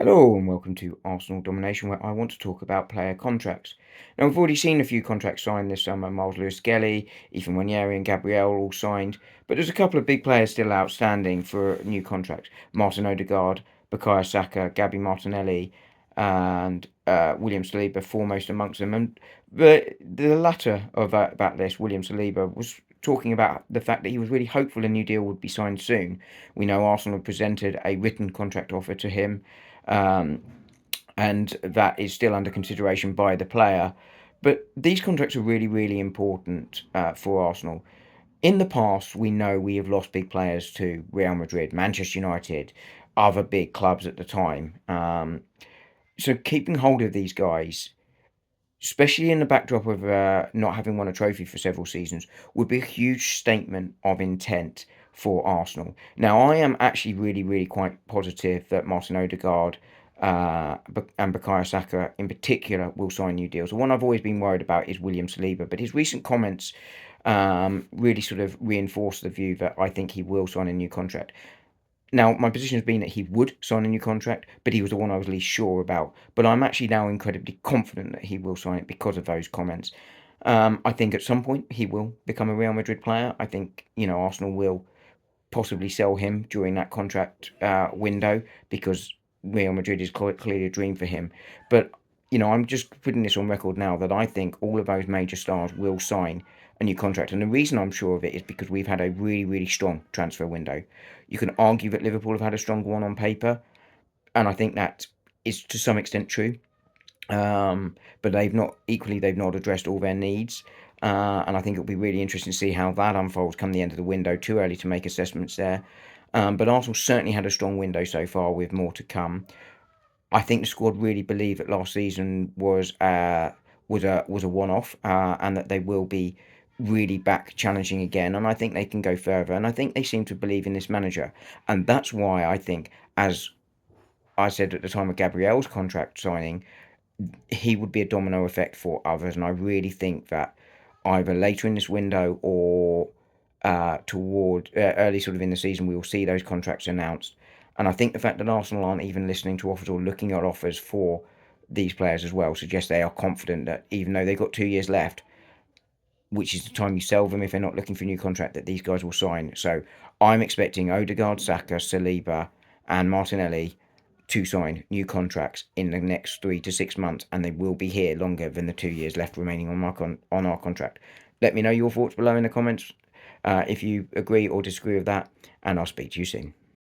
Hello and welcome to Arsenal Domination, where I want to talk about player contracts. Now, we've already seen a few contracts signed this summer. Miles Lewis-Skelly, Ethan Nwaneri and Gabriel all signed, but there's a couple of big players still outstanding for new contracts. Martin Odegaard, Bukayo Saka, Gabby Martinelli and William Saliba foremost amongst them. And the latter of that list, William Saliba, was talking about the fact that he was really hopeful a new deal would be signed soon. We know Arsenal have presented a written contract offer to him, um, and that is still under consideration by the player. But these contracts are really, really important for Arsenal. In the past, we know we have lost big players to Real Madrid, Manchester United, other big clubs at the time. So keeping hold of these guys, especially in the backdrop of not having won a trophy for several seasons, would be a huge statement of intent for Arsenal. Now, I am actually really, really quite positive that Martin Odegaard and Bukayo Saka in particular will sign new deals. The one I've always been worried about is William Saliba, but his recent comments really sort of reinforce the view that I think he will sign a new contract. Now, my position has been that he would sign a new contract, but he was the one I was least sure about. But I'm actually now incredibly confident that he will sign it because of those comments. I think at some point he will become a Real Madrid player. I think, Arsenal will possibly sell him during that contract window because Real Madrid is clearly a dream for him. But I'm just putting this on record now that I think all of those major stars will sign a new contract, and the reason I'm sure of it is because we've had a really, really strong transfer window. You can argue that Liverpool have had a stronger one on paper, and I think that is to some extent true. But they've not addressed all their needs. And I think it'll be really interesting to see how that unfolds come the end of the window. Too early to make assessments there. But Arsenal certainly had a strong window so far with more to come. I think the squad really believe that last season was a one-off, and that they will be really back challenging again. And I think they can go further. And I think they seem to believe in this manager. And that's why I think, as I said at the time of Gabriel's contract signing, he would be a domino effect for others. And I really think that either later in this window or toward early sort of in the season, we will see those contracts announced. And I think the fact that Arsenal aren't even listening to offers or looking at offers for these players as well suggests they are confident that even though they've got 2 years left, which is the time you sell them if they're not looking for a new contract, that these guys will sign. So I'm expecting Odegaard, Saka, Saliba, and Martinelli to sign new contracts in the next 3 to 6 months, and they will be here longer than the 2 years left remaining on our contract. Let me know your thoughts below in the comments if you agree or disagree with that, and I'll speak to you soon.